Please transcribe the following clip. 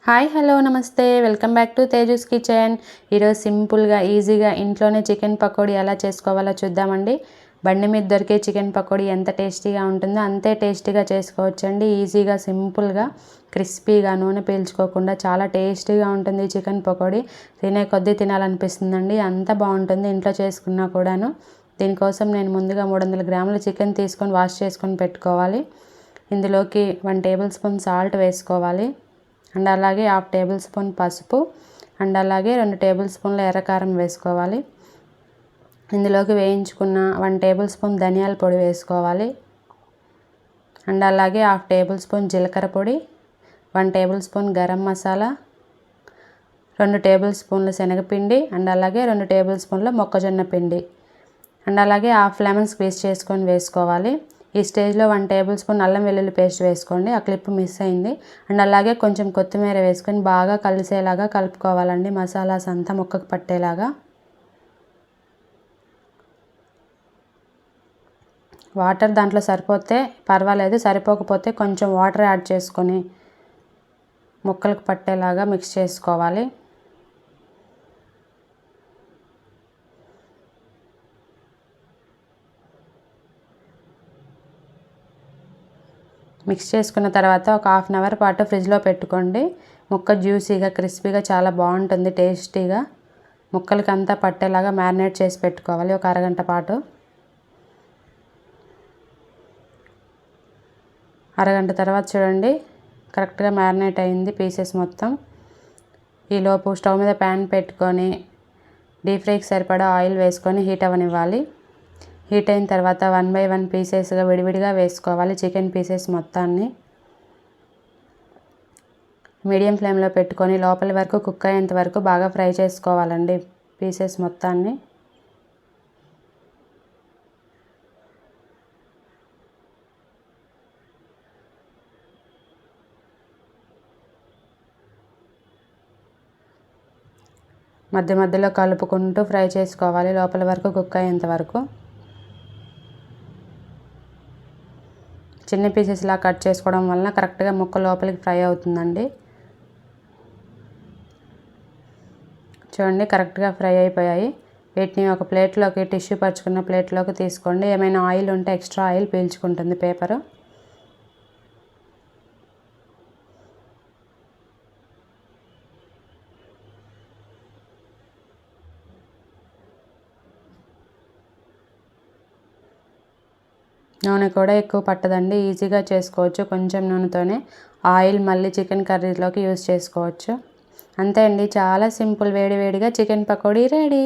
Hi hello నమస్తే welcome back to Tejas kitchen. ఈరోజు సింపుల్గా ఈజీగా ఇంట్లోనే చికెన్ పకోడీ ఎలా చేసుకోవాలో చూద్దామండి. బండి మీద దొరికే చికెన్ పకోడీ ఎంత టేస్టీగా ఉంటుందో అంతే టేస్టీగా చేసుకోవచ్చండి. ఈజీగా సింపుల్గా క్రిస్పీగా నూనె పీల్చుకోకుండా చాలా టేస్టీగా ఉంటుంది చికెన్ పకోడీ. తినే కొద్దీ తినాలనిపిస్తుందండి, అంత బాగుంటుంది ఇంట్లో చేసుకున్నా కూడాను. దీనికోసం నేను ముందుగా 300 గ్రాముల చికెన్ తీసుకొని వాష్ చేసుకొని పెట్టుకోవాలి. ఇందులోకి 1 టేబుల్ స్పూన్ సాల్ట్ వేసుకోవాలి అండ్ అలాగే 1/2 టేబుల్ స్పూన్ పసుపు అండ్ అలాగే 2 టేబుల్ స్పూన్ల ఎర్రకారం వేసుకోవాలి. ఇందులోకి వేయించుకున్న 1 టేబుల్ స్పూన్ ధనియాల పొడి వేసుకోవాలి అండ్ అలాగే 1/2 టేబుల్ స్పూన్ జీలకర్ర పొడి, 1 table spoon garam masala, 2 table స్పూన్ల శనగపిండి అండ్ అలాగే 2 టేబుల్ స్పూన్ల మొక్కజొన్న పిండి అండ్ అలాగే 1/2 లెమన్ స్క్వీజ్ చేసుకొని వేసుకోవాలి. ఈ స్టేజ్లో 1 టేబుల్ స్పూన్ అల్లం వెల్లుల్లి పేస్ట్ వేసుకోండి, ఆ క్లిప్ మిస్ అయింది. అండ్ అలాగే కొంచెం కొత్తిమీర వేసుకొని బాగా కలిసేలాగా కలుపుకోవాలండి, మసాలాస్ అంతా ముక్కకు పట్టేలాగా. వాటర్ దాంట్లో సరిపోతే పర్వాలేదు, సరిపోకపోతే కొంచెం వాటర్ యాడ్ చేసుకొని ముక్కలకు పట్టేలాగా మిక్స్ చేసుకోవాలి. మిక్స్ చేసుకున్న తర్వాత ఒక 1/2 అవర్ పాటు ఫ్రిడ్జ్లో పెట్టుకోండి. ముక్క జ్యూసీగా క్రిస్పీగా చాలా బాగుంటుంది, టేస్టీగా ముక్కలకి అంతా పట్టేలాగా మ్యారినేట్ చేసి పెట్టుకోవాలి ఒక అరగంట పాటు. అరగంట తర్వాత చూడండి కరెక్ట్గా మ్యారినేట్ అయింది పీసెస్ మొత్తం. ఈలోపు స్టవ్ మీద ప్యాన్ పెట్టుకొని డీప్ ఫ్రైకి సరిపడా ఆయిల్ వేసుకొని హీట్ అవ్వనివ్వాలి. హీట్ అయిన తర్వాత 1 బై 1 పీసెస్గా విడివిడిగా వేసుకోవాలి చికెన్ పీసెస్ మొత్తాన్ని. మీడియం ఫ్లేమ్లో పెట్టుకొని లోపలి వరకు కుక్ అయ్యేంత వరకు బాగా ఫ్రై చేసుకోవాలండి పీసెస్ మొత్తాన్ని. మధ్య మధ్యలో కలుపుకుంటూ ఫ్రై చేసుకోవాలి లోపల వరకు కుక్ అయ్యేంత వరకు. చిన్న పీసెస్లా కట్ చేసుకోవడం వలన కరెక్ట్గా ముక్క లోపలికి ఫ్రై అవుతుందండి. చూడండి కరెక్ట్గా ఫ్రై అయిపోయాయి. వీటిని ఒక ప్లేట్లోకి, టిష్యూ పరుచుకున్న ప్లేట్లోకి తీసుకోండి. ఏమైనా ఆయిల్ ఉంటే ఎక్స్ట్రా ఆయిల్ పీల్చుకుంటుంది పేపరు. నూనె కూడా ఎక్కువ పట్టదండి, ఈజీగా చేసుకోవచ్చు కొంచెం నూనెతోనే. ఆయిల్ మళ్ళీ చికెన్ కర్రీలోకి యూజ్ చేసుకోవచ్చు. అంతే అండి, చాలా సింపుల్. వేడివేడిగా చికెన్ పకోడీ రెడీ.